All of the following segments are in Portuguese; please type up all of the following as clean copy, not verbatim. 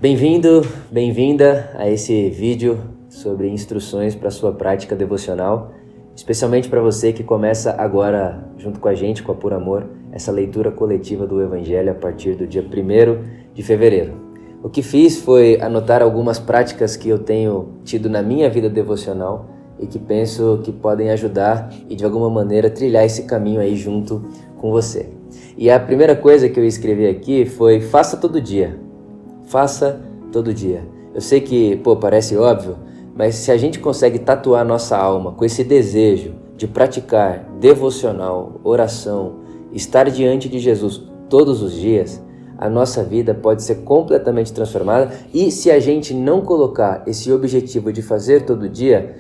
Bem-vindo, bem-vinda a esse vídeo sobre instruções para a sua prática devocional, especialmente para você que começa agora, junto com a gente, com a Por Amor, essa leitura coletiva do Evangelho a partir do dia 1º de fevereiro. O que fiz foi anotar algumas práticas que eu tenho tido na minha vida devocional e que penso que podem ajudar e de alguma maneira trilhar esse caminho aí junto com você. E a primeira coisa que eu escrevi aqui foi: faça todo dia. Faça todo dia. Eu sei que, parece óbvio, mas se a gente consegue tatuar nossa alma com esse desejo de praticar devocional, oração, estar diante de Jesus todos os dias, a nossa vida pode ser completamente transformada. E se a gente não colocar esse objetivo de fazer todo dia,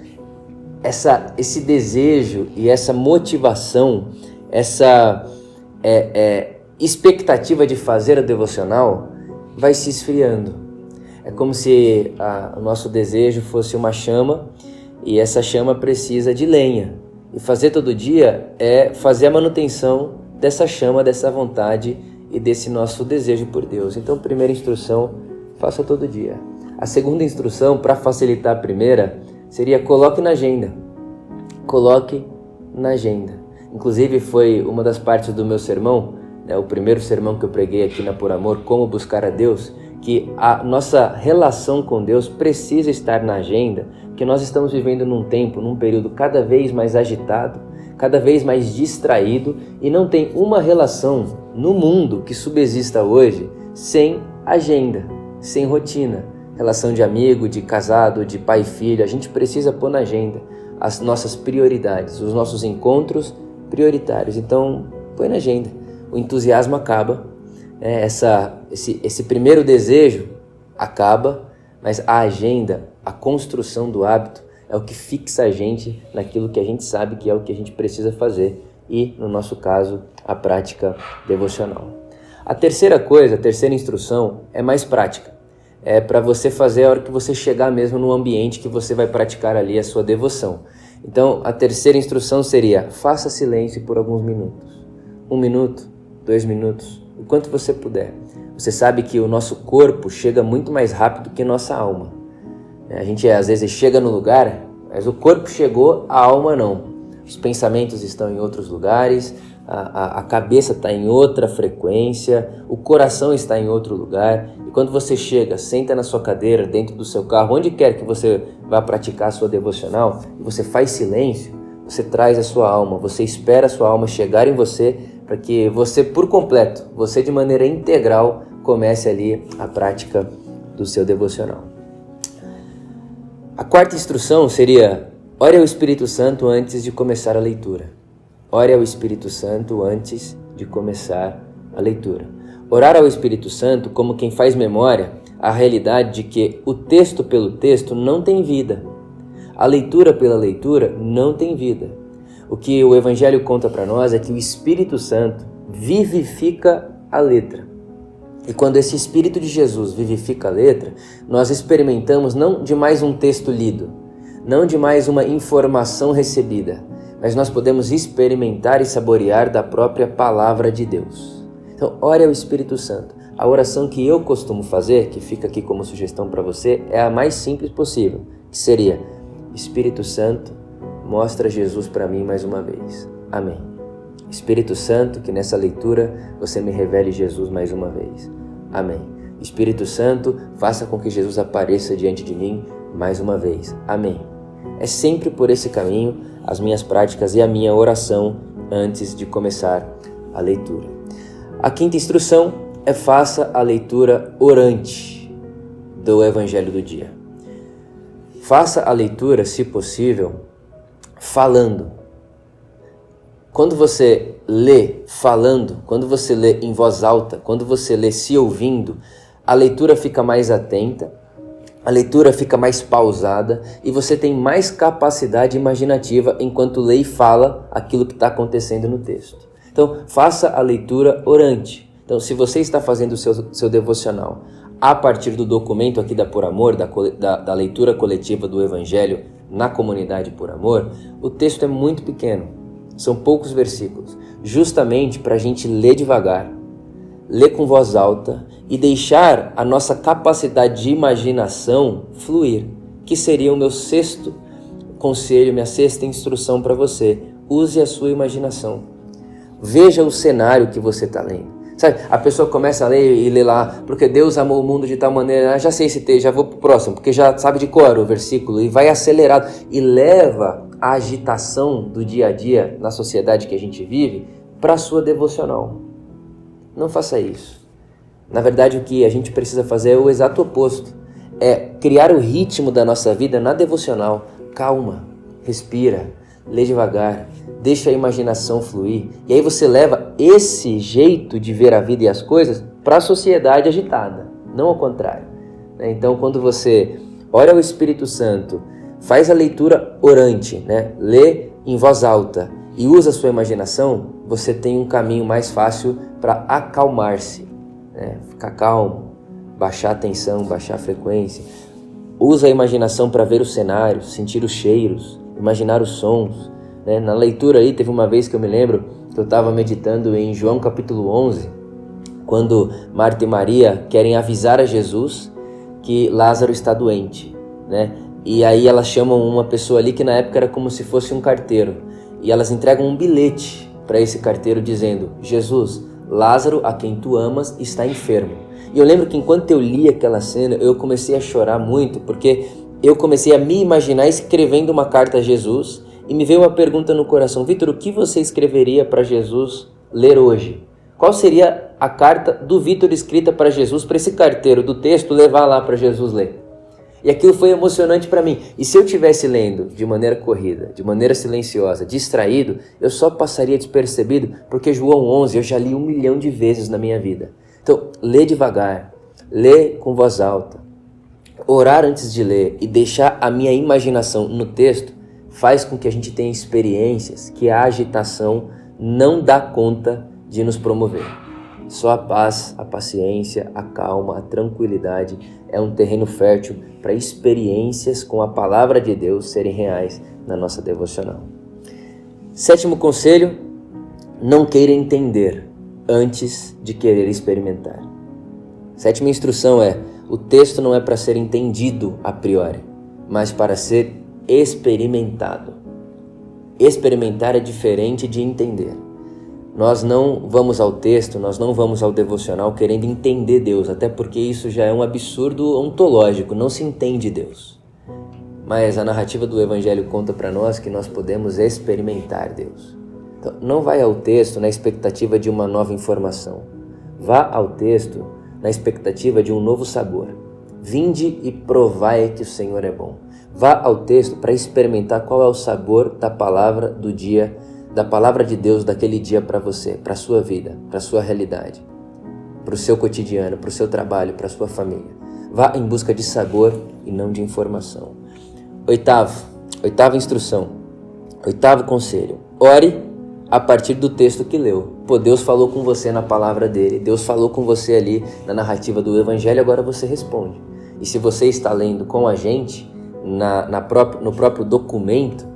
esse desejo e essa motivação, essa expectativa de fazer a devocional vai se esfriando. É como se o nosso desejo fosse uma chama e essa chama precisa de lenha. E fazer todo dia é fazer a manutenção dessa chama, dessa vontade e desse nosso desejo por Deus. Então, primeira instrução, faça todo dia. A segunda instrução, para facilitar a primeira, seria: coloque na agenda. Coloque na agenda. Inclusive, foi uma das partes do meu sermão, o primeiro sermão que eu preguei aqui na Por Amor, Como Buscar a Deus, que a nossa relação com Deus precisa estar na agenda, porque nós estamos vivendo num período cada vez mais agitado, cada vez mais distraído, e não tem uma relação no mundo que subsista hoje sem agenda, sem rotina. Relação de amigo, de casado, de pai e filho, a gente precisa pôr na agenda as nossas prioridades, os nossos encontros prioritários. Então, põe na agenda. O entusiasmo acaba, esse primeiro desejo acaba, mas a agenda, a construção do hábito é o que fixa a gente naquilo que a gente sabe que é o que a gente precisa fazer e, no nosso caso, a prática devocional. A terceira instrução é mais prática. É para você fazer a hora que você chegar mesmo no ambiente que você vai praticar ali a sua devoção. Então, a terceira instrução seria: faça silêncio por alguns minutos. 1 minuto, 2 minutos, o quanto você puder. Você sabe que o nosso corpo chega muito mais rápido que nossa alma. A gente às vezes chega no lugar, mas o corpo chegou, a alma não. Os pensamentos estão em outros lugares, a cabeça está em outra frequência, o coração está em outro lugar. E quando você chega, senta na sua cadeira, dentro do seu carro, onde quer que você vá praticar a sua devocional, e você faz silêncio, você traz a sua alma, você espera a sua alma chegar em você, para que você por completo, você de maneira integral, comece ali a prática do seu devocional. A quarta instrução seria: ore ao Espírito Santo antes de começar a leitura. Ore ao Espírito Santo antes de começar a leitura. Orar ao Espírito Santo como quem faz memória à realidade de que o texto pelo texto não tem vida. A leitura pela leitura não tem vida. O que o Evangelho conta para nós é que o Espírito Santo vivifica a letra. E quando esse Espírito de Jesus vivifica a letra, nós experimentamos não de mais um texto lido, não de mais uma informação recebida, mas nós podemos experimentar e saborear da própria palavra de Deus. Então, ore ao Espírito Santo. A oração que eu costumo fazer, que fica aqui como sugestão para você, é a mais simples possível, que seria: Espírito Santo, mostra Jesus para mim mais uma vez. Amém. Espírito Santo, que nessa leitura você me revele Jesus mais uma vez. Amém. Espírito Santo, faça com que Jesus apareça diante de mim mais uma vez. Amém. É sempre por esse caminho as minhas práticas e a minha oração antes de começar a leitura. A quinta instrução é: faça a leitura orante do Evangelho do dia. Faça a leitura, se possível, falando. Quando você lê falando, quando você lê em voz alta, quando você lê se ouvindo, a leitura fica mais atenta, a leitura fica mais pausada e você tem mais capacidade imaginativa enquanto lê e fala aquilo que está acontecendo no texto. Então, faça a leitura orante. Então, se você está fazendo o seu devocional a partir do documento aqui da Por Amor, da leitura coletiva do Evangelho na comunidade Por Amor, o texto é muito pequeno, são poucos versículos, justamente para a gente ler devagar, ler com voz alta e deixar a nossa capacidade de imaginação fluir, que seria o meu sexto conselho, minha sexta instrução para você. Use a sua imaginação. Veja o cenário que você está lendo. Sabe, a pessoa começa a ler e lê lá, porque Deus amou o mundo de tal maneira, já sei esse texto, já vou pro próximo, porque já sabe de cor o versículo, e vai acelerado, e leva a agitação do dia a dia na sociedade que a gente vive para a sua devocional. Não faça isso. Na verdade, o que a gente precisa fazer é o exato oposto. É criar o ritmo da nossa vida na devocional. Calma, respira, lê devagar, deixa a imaginação fluir. E aí você leva esse jeito de ver a vida e as coisas para a sociedade agitada, não ao contrário. Então, quando você ora ao Espírito Santo, faz a leitura orante, lê em voz alta e usa a sua imaginação, você tem um caminho mais fácil para acalmar-se, ficar calmo, baixar a tensão, baixar a frequência. Usa a imaginação para ver os cenários, sentir os cheiros, imaginar os sons. Na leitura aí, teve uma vez que eu me lembro que eu estava meditando em João capítulo 11, quando Marta e Maria querem avisar a Jesus que Lázaro está doente, E aí elas chamam uma pessoa ali que na época era como se fosse um carteiro, e elas entregam um bilhete para esse carteiro dizendo: Jesus, Lázaro, a quem tu amas, está enfermo. E eu lembro que enquanto eu li aquela cena, eu comecei a chorar muito, porque eu comecei a me imaginar escrevendo uma carta a Jesus, e me veio uma pergunta no coração: Vitor, o que você escreveria para Jesus ler hoje? Qual seria a carta do Vitor escrita para Jesus, para esse carteiro do texto levar lá para Jesus ler? E aquilo foi emocionante para mim. E se eu estivesse lendo de maneira corrida, de maneira silenciosa, distraído, eu só passaria despercebido, porque João 11 eu já li 1 milhão de vezes na minha vida. Então, lê devagar, lê com voz alta, orar antes de ler e deixar a minha imaginação no texto faz com que a gente tenha experiências que a agitação não dá conta de nos promover. Só a paz, a paciência, a calma, a tranquilidade é um terreno fértil para experiências com a palavra de Deus serem reais na nossa devocional. 7º conselho: não queira entender antes de querer experimentar. 7ª instrução é: o texto não é para ser entendido a priori, mas para ser experimentado. Experimentar é diferente de entender. Nós não vamos ao texto, nós não vamos ao devocional querendo entender Deus, até porque isso já é um absurdo ontológico, não se entende Deus. Mas a narrativa do Evangelho conta para nós que nós podemos experimentar Deus. Então, não vai ao texto na expectativa de uma nova informação. Vá ao texto na expectativa de um novo sabor. Vinde e provai que o Senhor é bom. Vá ao texto para experimentar qual é o sabor da palavra do dia, da palavra de Deus daquele dia para você, para a sua vida, para a sua realidade, para o seu cotidiano, para o seu trabalho, para a sua família. Vá em busca de sabor e não de informação. 8ª instrução, 8º conselho: ore a partir do texto que leu. Deus falou com você na palavra dele, Deus falou com você ali na narrativa do Evangelho, agora você responde. E se você está lendo com a gente, no próprio documento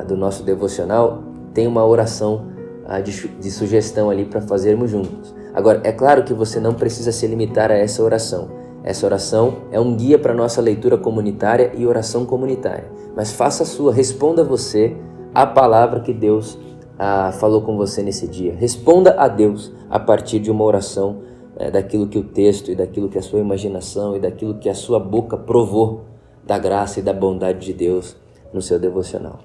do nosso devocional, tem uma oração de sugestão ali para fazermos juntos. Agora, é claro que você não precisa se limitar a essa oração. Essa oração é um guia para a nossa leitura comunitária e oração comunitária. Mas faça a sua, responda você a palavra que Deus falou com você nesse dia. Responda a Deus a partir de uma oração daquilo que o texto e daquilo que a sua imaginação e daquilo que a sua boca provou da graça e da bondade de Deus no seu devocional.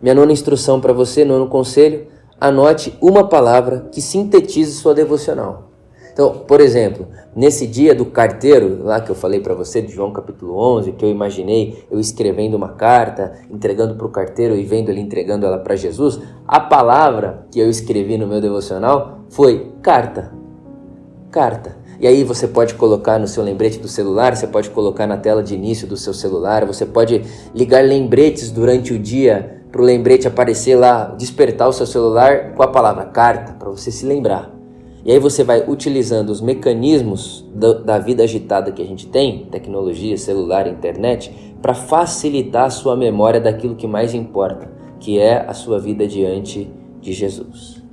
Minha 9ª instrução para você, 9º conselho: anote uma palavra que sintetize sua devocional. Então, por exemplo, nesse dia do carteiro, lá que eu falei para você, de João capítulo 11, que eu imaginei eu escrevendo uma carta, entregando para o carteiro e vendo ele entregando ela para Jesus, a palavra que eu escrevi no meu devocional foi carta. Carta. E aí você pode colocar no seu lembrete do celular, você pode colocar na tela de início do seu celular, você pode ligar lembretes durante o dia para o lembrete aparecer lá, despertar o seu celular com a palavra carta, para você se lembrar. E aí você vai utilizando os mecanismos da vida agitada que a gente tem, tecnologia, celular, internet, para facilitar a sua memória daquilo que mais importa, que é a sua vida diante de Jesus.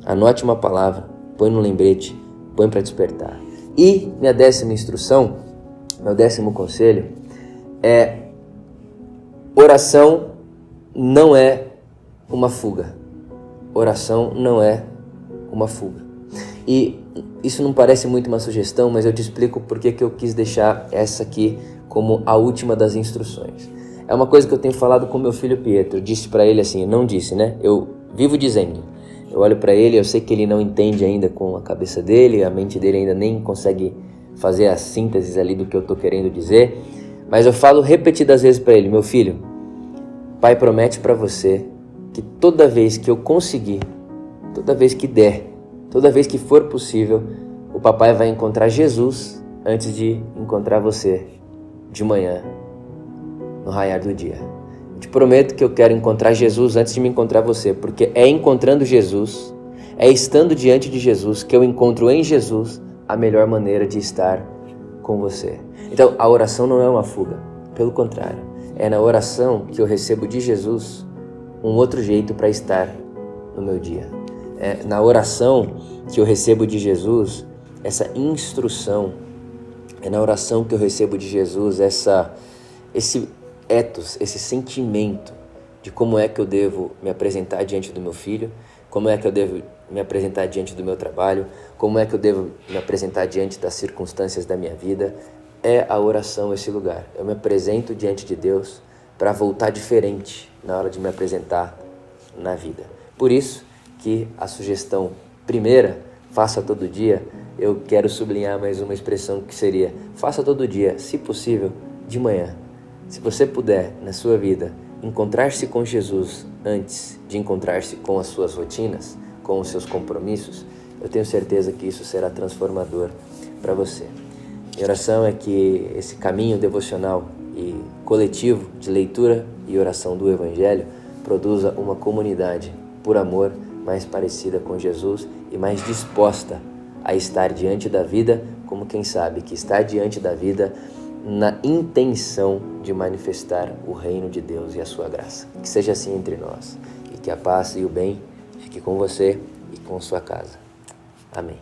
Anote uma palavra põe no lembrete, põe para despertar. E minha 10ª instrução, meu 10º conselho é: oração não é uma fuga. Oração não é uma fuga. E isso não parece muito uma sugestão, mas eu te explico por que eu quis deixar essa aqui como a última das instruções. É uma coisa que eu tenho falado com meu filho Pietro. Eu disse para ele assim, não disse, né? Eu vivo dizendo. Eu olho para ele, eu sei que ele não entende ainda com a cabeça dele, a mente dele ainda nem consegue fazer a síntese ali do que eu estou querendo dizer, mas eu falo repetidas vezes para ele: meu filho, Pai promete para você que toda vez que eu conseguir, toda vez que der, toda vez que for possível, o papai vai encontrar Jesus antes de encontrar você de manhã, no raiar do dia. Eu te prometo que eu quero encontrar Jesus antes de me encontrar você, porque é encontrando Jesus, é estando diante de Jesus, que eu encontro em Jesus a melhor maneira de estar com você. Então, a oração não é uma fuga, pelo contrário, é na oração que eu recebo de Jesus um outro jeito para estar no meu dia. É na oração que eu recebo de Jesus essa instrução, é na oração que eu recebo de Jesus esse ethos, esse sentimento de como é que eu devo me apresentar diante do meu filho, como é que eu devo me apresentar diante do meu trabalho, como é que eu devo me apresentar diante das circunstâncias da minha vida. É a oração esse lugar. Eu me apresento diante de Deus para voltar diferente na hora de me apresentar na vida. Por isso que a sugestão primeira, faça todo dia, eu quero sublinhar mais uma expressão que seria: faça todo dia, se possível, de manhã. Se você puder, na sua vida, encontrar-se com Jesus antes de encontrar-se com as suas rotinas, com os seus compromissos, eu tenho certeza que isso será transformador para você. Minha oração é que esse caminho devocional e coletivo de leitura e oração do Evangelho produza uma comunidade por amor mais parecida com Jesus e mais disposta a estar diante da vida como quem sabe que está diante da vida na intenção de manifestar o reino de Deus e a sua graça. Que seja assim entre nós e que a paz e o bem fique com você e com sua casa. Amém.